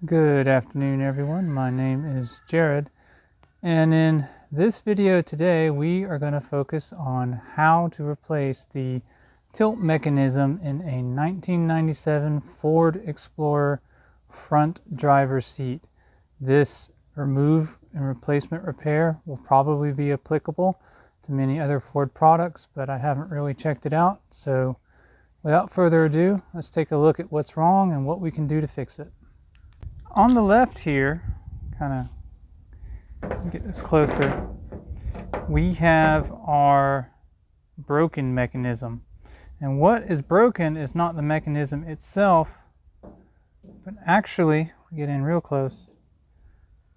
Good afternoon, everyone. My name is Jared, and in this video today we are going to focus on how to replace the tilt mechanism in a 1997 Ford Explorer front driver's seat. This remove and replacement repair will probably be applicable to many other Ford products, but I haven't really checked it out. So without further ado, let's take a look at what's wrong and what we can do to fix it. On the left here, kind of get this closer, we have our broken mechanism. And what is broken is not the mechanism itself, but actually, we get in real close,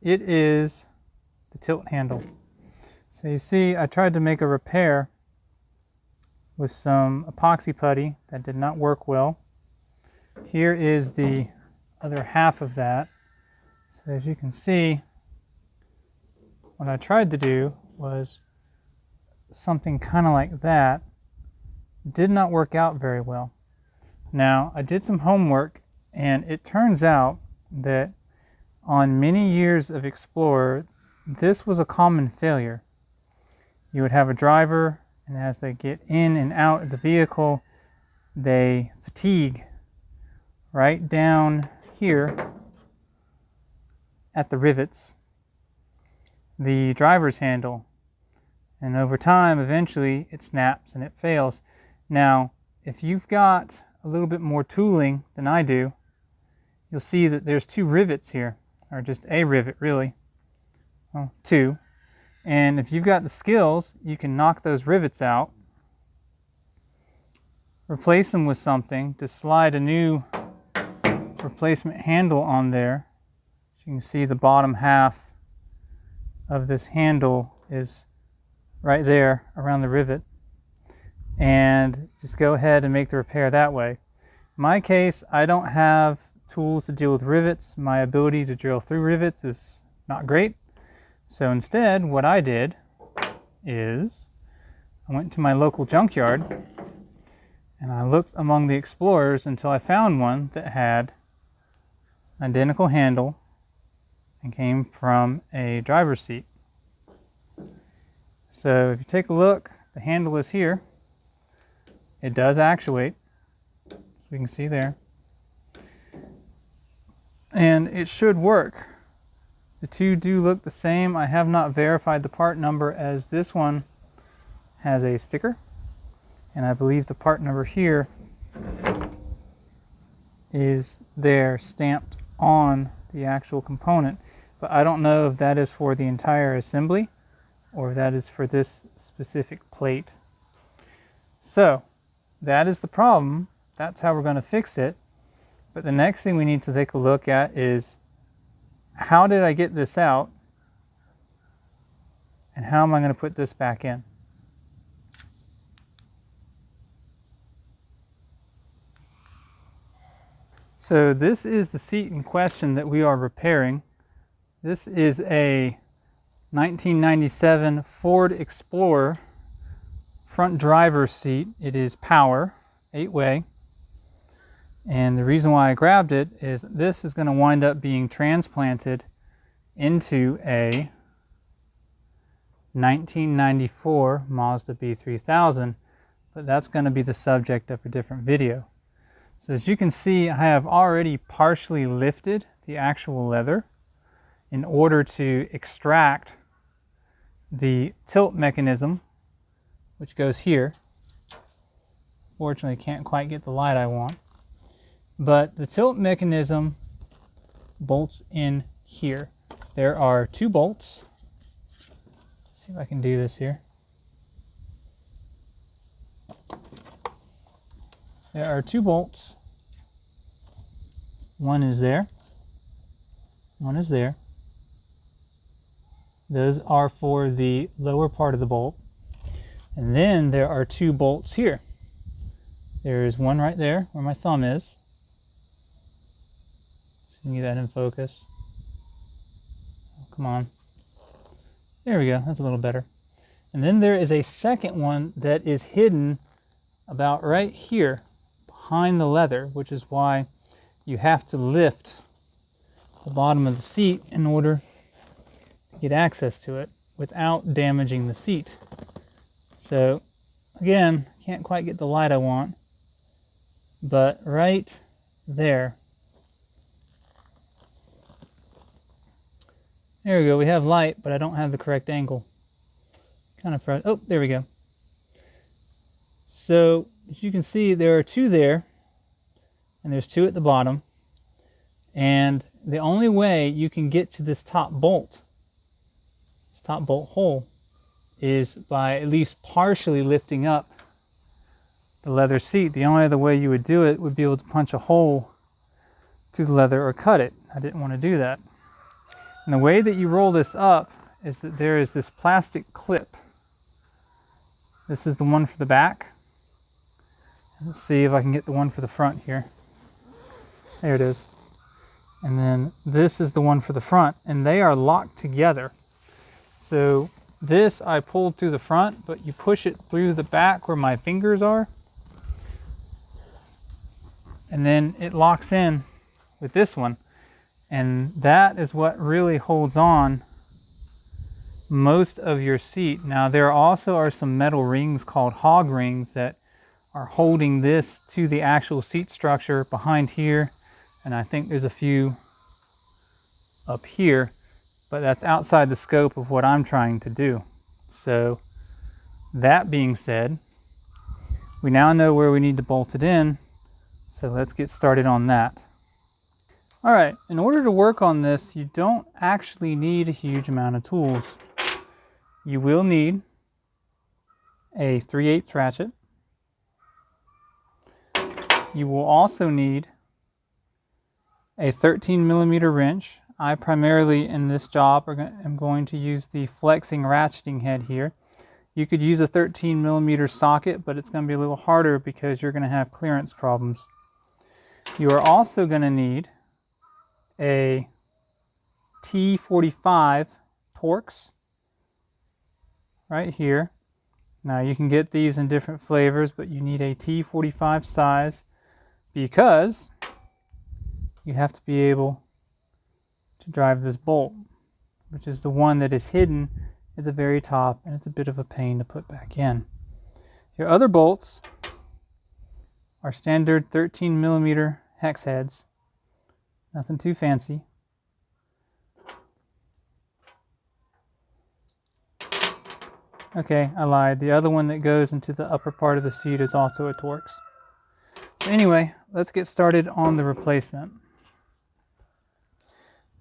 it is the tilt handle. So you see, I tried to make a repair with some epoxy putty that did not work well. Here is the other half of that. So as you can see, what I tried to do was something kind of like that. Did not work out very well. Now, I did some homework, and it turns out that on many years of Explorer, this was a common failure. You would have a driver, and as they get in and out of the vehicle, they fatigue right down here at the rivets, the driver's handle, and over time eventually it snaps and it fails. Now if you've got a little bit more tooling than I do, you'll see that there's two rivets here, or just a rivet really, well, two, and if you've got the skills you can knock those rivets out, replace them with something, to slide a new replacement handle on there. As you can see, the bottom half of this handle is right there around the rivet, and just go ahead and make the repair that way. In my case, I don't have tools to deal with rivets. My ability to drill through rivets is not great. So instead, what I did is I went to my local junkyard and I looked among the Explorers until I found one that had an identical handle and came from a driver's seat. So if you take a look, the handle is here. It does actuate, as we can see there. And it should work. The two do look the same. I have not verified the part number, as this one has a sticker. And I believe the part number here is there stamped on the actual component. But I don't know if that is for the entire assembly or if that is for this specific plate. So that is the problem. That's how we're going to fix it. But the next thing we need to take a look at is, how did I get this out? And how am I going to put this back in? So this is the seat in question that we are repairing. This is a 1997 Ford Explorer front driver's seat. It is power, 8-way. And the reason why I grabbed it is this is going to wind up being transplanted into a 1994 Mazda B3000, but that's going to be the subject of a different video. So as you can see, I have already partially lifted the actual leather in order to extract the tilt mechanism, which goes here. Fortunately, can't quite get the light I want. But the tilt mechanism bolts in here. There are two bolts. Let's see if I can do this here. There are two bolts. One is there. One is there. Those are for the lower part of the bolt. And then there are two bolts here. There is one right there where my thumb is. So you can get that in focus. Oh, come on. There we go. That's a little better. And then there is a second one that is hidden about right here behind the leather, which is why you have to lift the bottom of the seat in order to get access to it without damaging the seat. So again, can't quite get the light I want, but right there. There we go, we have light, but I don't have the correct angle. Kind of oh, there we go. So as you can see, there are two there, and there's two at the bottom. And the only way you can get to this top bolt hole, is by at least partially lifting up the leather seat. The only other way you would do it would be able to punch a hole through the leather or cut it. I didn't want to do that. And the way that you roll this up is that there is this plastic clip. This is the one for the back. Let's see if I can get the one for the front here. There it is. And then this is the one for the front, and they are locked together. So this I pulled through the front, but you push it through the back where my fingers are, and then it locks in with this one. And that is what really holds on most of your seat. Now there also are some metal rings called hog rings that are holding this to the actual seat structure behind here. And I think there's a few up here, but that's outside the scope of what I'm trying to do. So that being said, we now know where we need to bolt it in. So let's get started on that. All right, in order to work on this, you don't actually need a huge amount of tools. You will need a 3/8 ratchet. You will also need a 13mm wrench. I primarily, in this job, am going to use the flexing ratcheting head here. You could use a 13mm socket, but it's going to be a little harder because you're going to have clearance problems. You are also going to need a T45 Torx right here. Now you can get these in different flavors, but you need a T45 size because you have to be able to drive this bolt, which is the one that is hidden at the very top, and it's a bit of a pain to put back in. Your other bolts are standard 13mm hex heads. Nothing too fancy. Okay, I lied. The other one that goes into the upper part of the seat is also a Torx. So anyway, let's get started on the replacement.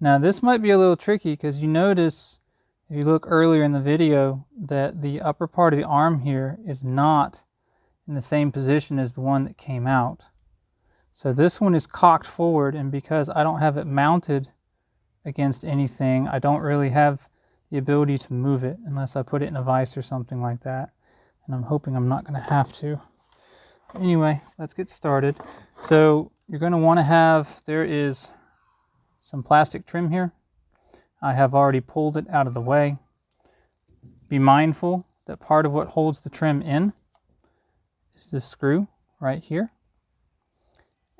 Now this might be a little tricky because you notice, if you look earlier in the video, that the upper part of the arm here is not in the same position as the one that came out. So this one is cocked forward, and because I don't have it mounted against anything, I don't really have the ability to move it unless I put it in a vise or something like that. And I'm hoping I'm not going to have to. Anyway, let's get started. So you're going to want to have, there is some plastic trim here. I have already pulled it out of the way. Be mindful that part of what holds the trim in is this screw right here.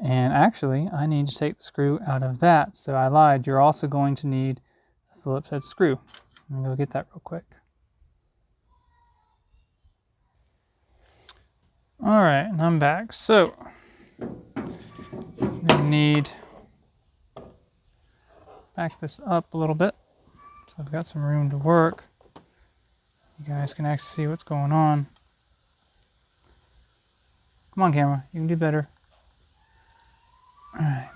And actually, I need to take the screw out of that. So I lied. You're also going to need a Phillips head screw. Let me go get that real quick. All right, and I'm back. So we need back this up a little bit. So I've got some room to work. You guys can actually see what's going on. Come on, camera. You can do better. All right.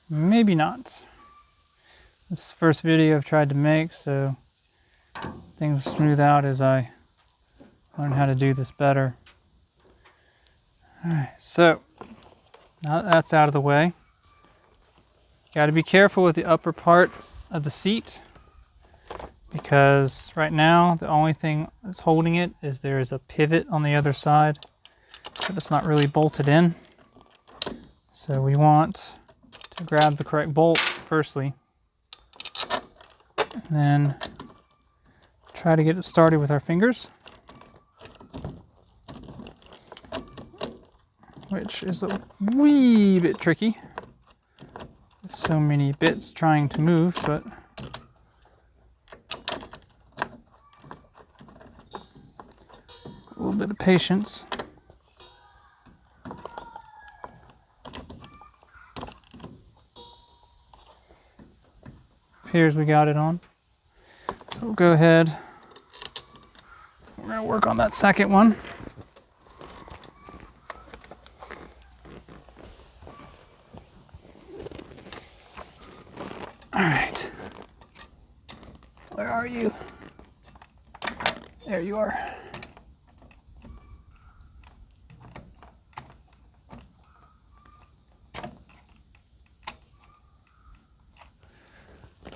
Maybe not. This is the first video I've tried to make, so things will smooth out as I learn how to do this better. All right, so now that that's out of the way, you got to be careful with the upper part of the seat, because right now the only thing that's holding it is there is a pivot on the other side, but it's not really bolted in. So we want to grab the correct bolt firstly, and then try to get it started with our fingers. which is a wee bit tricky. So many bits trying to move, but a little bit of patience. Appears we got it on. So we'll go ahead. We're going to work on that second one. All right. Where are you? There you are.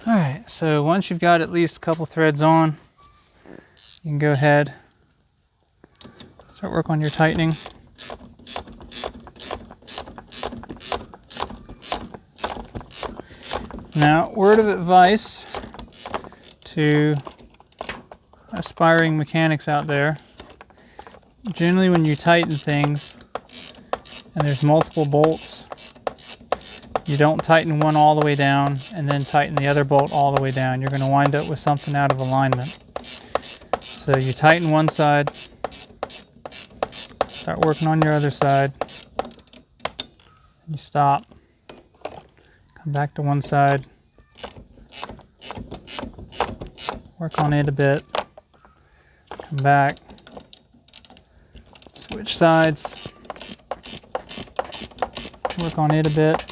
All right, so once you've got at least a couple threads on, you can go ahead, start work on your tightening. Now, word of advice to aspiring mechanics out there, generally when you tighten things and there's multiple bolts, you don't tighten one all the way down and then tighten the other bolt all the way down. You're going to wind up with something out of alignment. So you tighten one side, start working on your other side, you stop, come back to one side, work on it a bit, come back, switch sides, work on it a bit.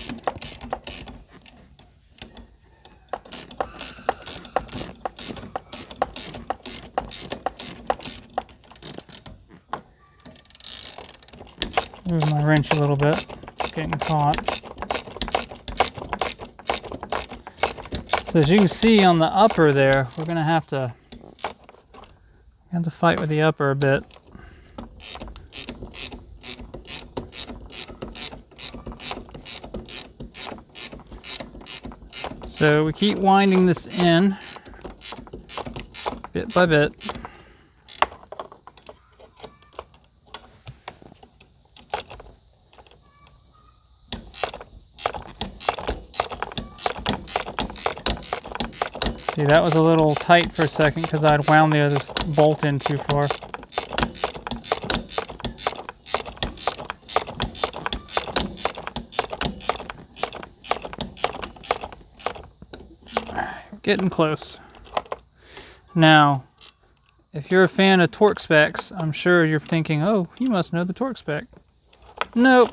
Move my wrench a little bit, it's getting caught. So as you can see on the upper there, we're going to have to fight with the upper a bit. So we keep winding this in bit by bit. See, that was a little tight for a second because I'd wound the other bolt in too far. Getting close. Now, if you're a fan of torque specs, I'm sure you're thinking, oh, you must know the torque spec. Nope.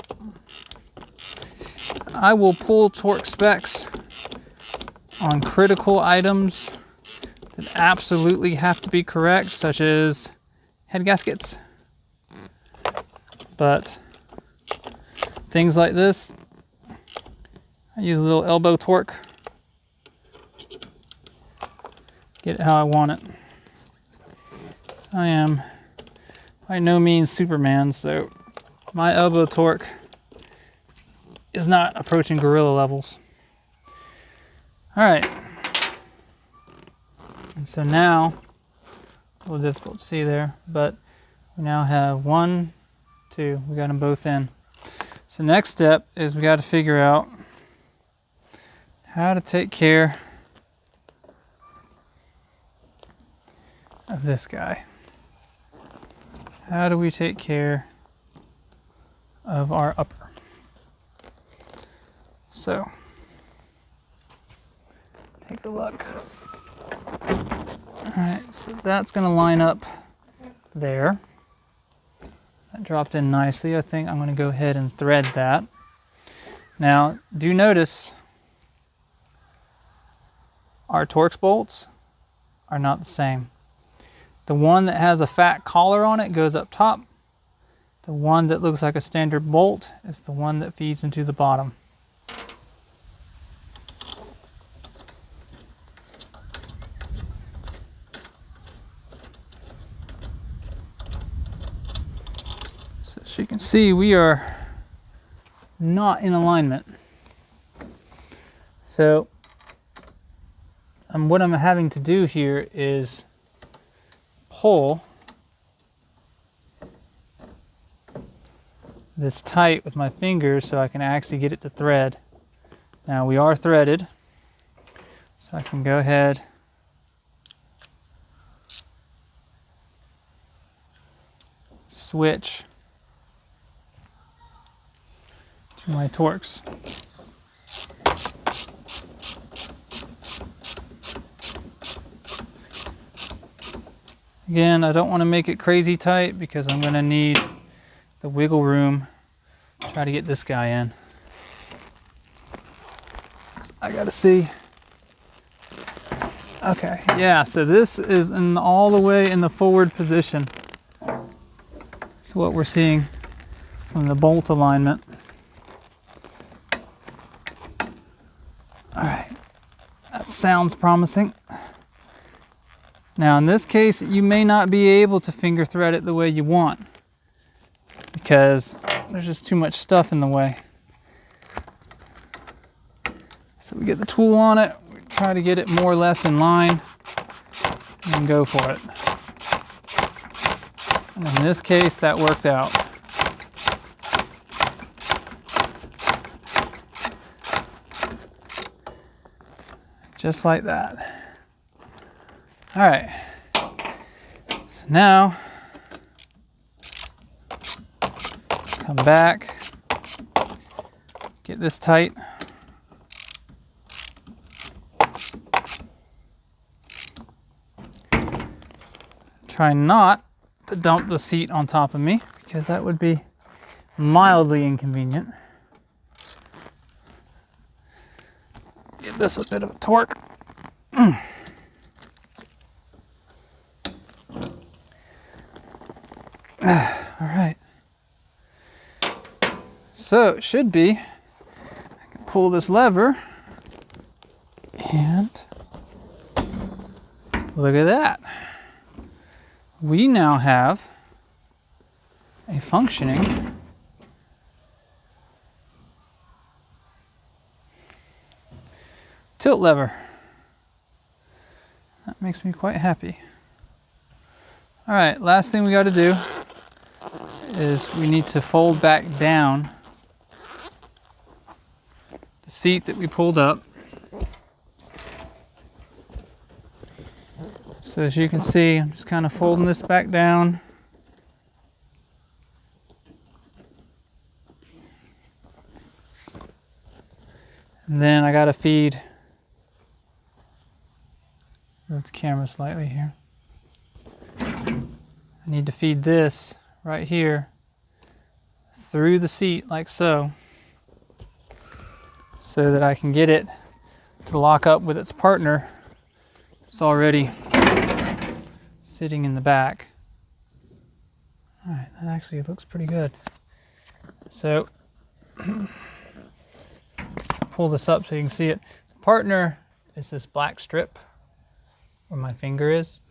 I will pull torque specs on critical items that absolutely have to be correct, such as head gaskets. But things like this, I use a little elbow torque. Get it how I want it. So I am by no means Superman, so my elbow torque is not approaching gorilla levels. All right, and so now, a little difficult to see there, but we now have 1, 2, we got them both in. So next step is we got to figure out how to take care of this guy. How do we take care of our upper? So, take a look. Alright, so that's going to line up there. That dropped in nicely. I think I'm going to go ahead and thread that. Now, do notice our Torx bolts are not the same. The one that has a fat collar on it goes up top. The one that looks like a standard bolt is the one that feeds into the bottom. So as you can see, we are not in alignment. So what I'm having to do here is pull this tight with my fingers so I can actually get it to thread. Now we are threaded, so I can go ahead switch to my Torx. Again, I don't want to make it crazy tight because I'm going to need the wiggle room to try to get this guy in. I got to see. Okay, yeah, so this is all the way in the forward position. That's what we're seeing from the bolt alignment. All right, that sounds promising. Now in this case, you may not be able to finger thread it the way you want because there's just too much stuff in the way. So we get the tool on it, we try to get it more or less in line and go for it. And in this case, that worked out. Just like that. All right, so now come back, get this tight. Try not to dump the seat on top of me because that would be mildly inconvenient. Give this a bit of a torque. All right, so it should be, I can pull this lever and look at that. We now have a functioning tilt lever. That makes me quite happy. All right, last thing we got to do is we need to fold back down the seat that we pulled up. So as you can see, I'm just kind of folding this back down. And then I got to feed, move the camera slightly here. I need to feed this right here through the seat like so that I can get it to lock up with its partner. It's already sitting in the back. All right, that actually looks pretty good. So pull this up so you can see it. The partner is this black strip where my finger is.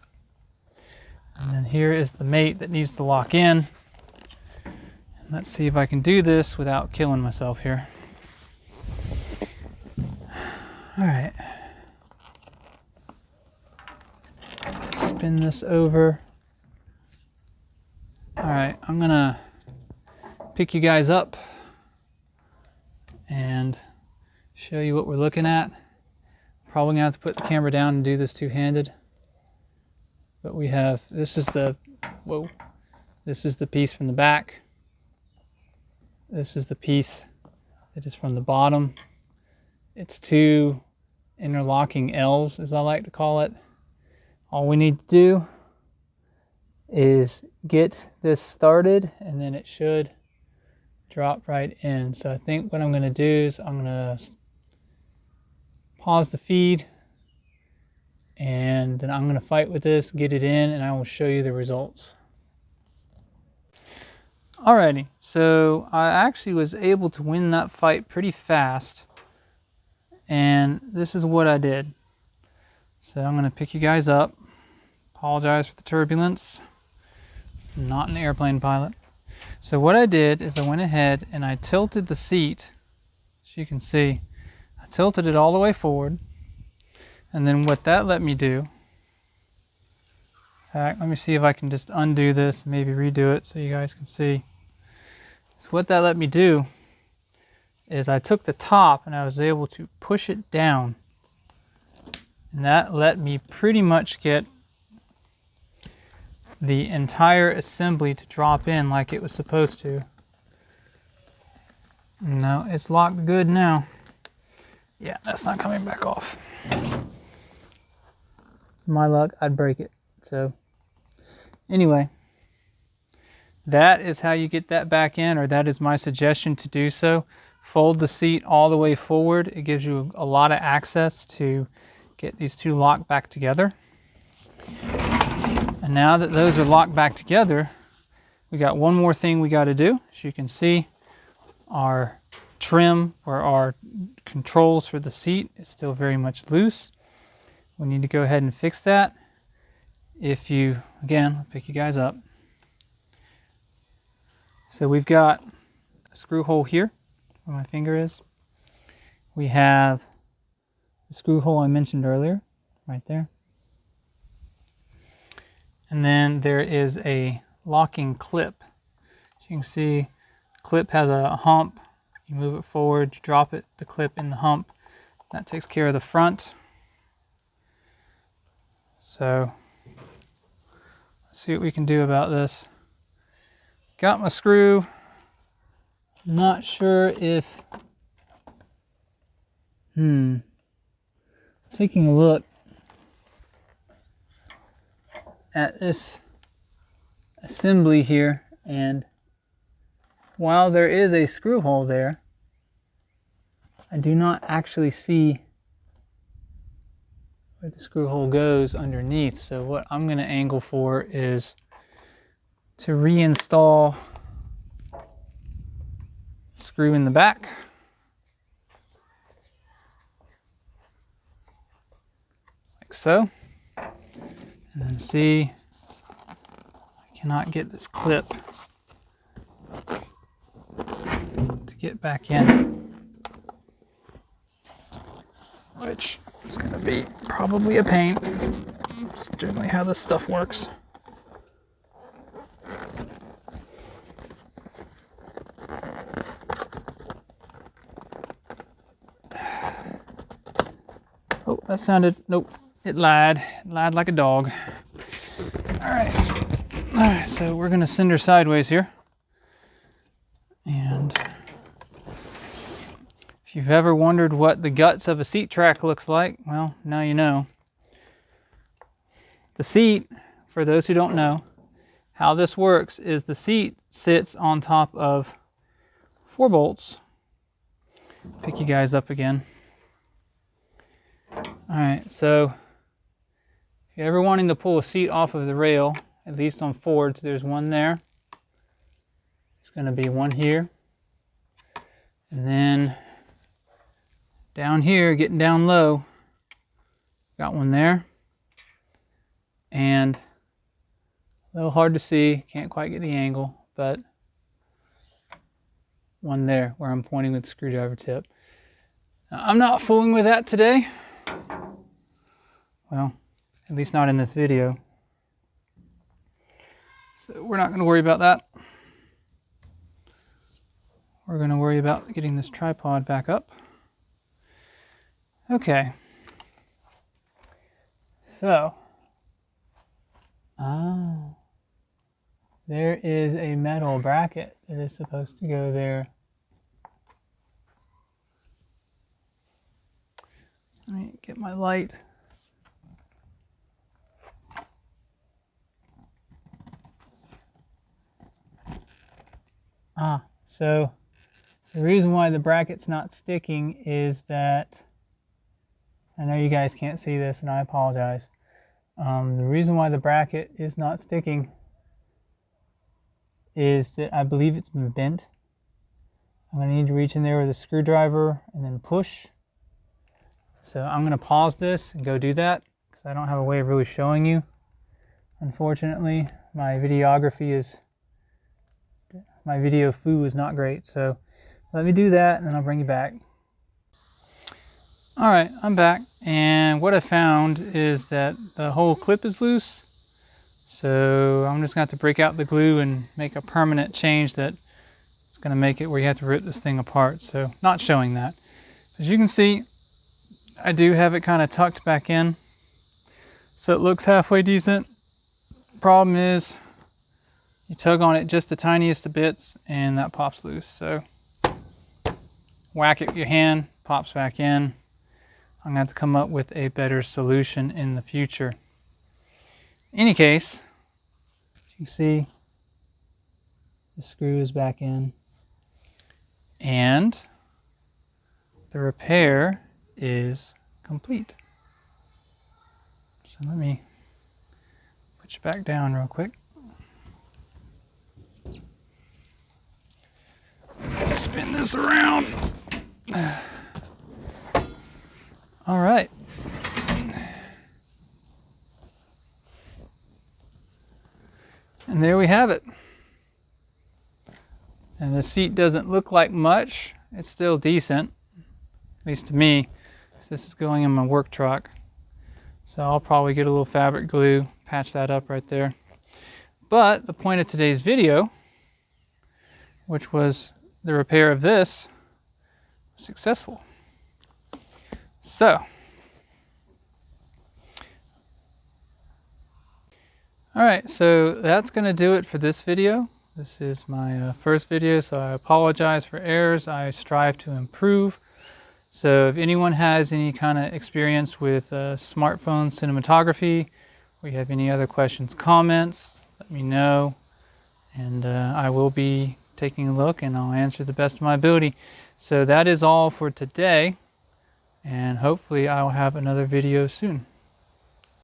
And then here is the mate that needs to lock in. And let's see if I can do this without killing myself here. All right. Spin this over. All right, I'm gonna pick you guys up and show you what we're looking at. Probably gonna have to put the camera down and do this two-handed. But we have, this is the piece from the back. This is the piece that is from the bottom. It's two interlocking L's, as I like to call it. All we need to do is get this started and then it should drop right in. So I think what I'm going to do is I'm going to pause the feed and then I'm going to fight with this, get it in, and I will show you the results. Alrighty, so I actually was able to win that fight pretty fast, and this is what I did. So I'm going to pick you guys up. Apologize for the turbulence. I'm not an airplane pilot. So what I did is I went ahead and I tilted the seat, as you can see. I tilted it all the way forward. And then what that let me do, in fact, let me see if I can just undo this, maybe redo it so you guys can see. So what that let me do is I took the top and I was able to push it down. And that let me pretty much get the entire assembly to drop in like it was supposed to. No, it's locked good now. Yeah, that's not coming back off. My luck, I'd break it. So anyway, that is how you get that back in, or that is my suggestion to do so. Fold the seat all the way forward. It gives you a lot of access to get these two locked back together. And now that those are locked back together, we got one more thing we got to do. As you can see, our trim or our controls for the seat is still very much loose. We need to go ahead and fix that. If you, again, I'll pick you guys up. So we've got a screw hole here where my finger is. We have the screw hole I mentioned earlier, right there. And then there is a locking clip. As you can see, the clip has a hump. You move it forward, you drop it, the clip in the hump. That takes care of the front. So let's see what we can do about this. Got my screw. Not sure if, taking a look at this assembly here, and while there is a screw hole there, I do not actually see where the screw hole goes underneath. So what I'm going to angle for is to reinstall screw in the back. Like so. And then see, I cannot get this clip to get back in, which is going to be probably a pain. It's generally how this stuff works. Oh, that sounded, nope, it lied. It lied like a dog. All right, so we're going to send her sideways here. And if you've ever wondered what the guts of a seat track looks like, well, now you know. The seat, for those who don't know, how this works is the seat sits on top of 4 bolts. Pick you guys up again. All right, so if you're ever wanting to pull a seat off of the rail, at least on Fords, there's one there. There's going to be one here. And then down here, getting down low, got one there. And a little hard to see, can't quite get the angle, but one there where I'm pointing with the screwdriver tip. Now, I'm not fooling with that today. Well, at least not in this video. So we're not going to worry about that. We're going to worry about getting this tripod back up. Okay. So, there is a metal bracket that is supposed to go there. Let me get my light. So the reason why the bracket's not sticking is that, I know you guys can't see this and I apologize. The reason why the bracket is not sticking is that I believe it's been bent. I'm going to need to reach in there with a screwdriver and then push. So I'm going to pause this and go do that because I don't have a way of really showing you. Unfortunately, my video foo is not great. So let me do that and then I'll bring you back. All right, I'm back. And what I found is that the whole clip is loose. So I'm just going to have to break out the glue and make a permanent change that's It's going to make it where you have to rip this thing apart, so not showing that. As you can see, I do have it kind of tucked back in, so it looks halfway decent. Problem is, you tug on it just the tiniest of bits and that pops loose. So whack it with your hand, pops back in. I'm gonna have to come up with a better solution in the future. In any case, as you can see, the screw is back in and the repair is complete. So let me put you back down real quick. Spin this around. All right. And there we have it. And the seat doesn't look like much. It's still decent, at least to me. This is going in my work truck. So I'll probably get a little fabric glue, patch that up right there. But the point of today's video, which was the repair of this, was successful. So, all right, so that's gonna do it for this video. This is my first video, so I apologize for errors. I strive to improve. So if anyone has any kind of experience with smartphone cinematography, or you have any other questions, comments, let me know. And I will be taking a look and I'll answer the best of my ability. So that is all for today. And hopefully I'll have another video soon.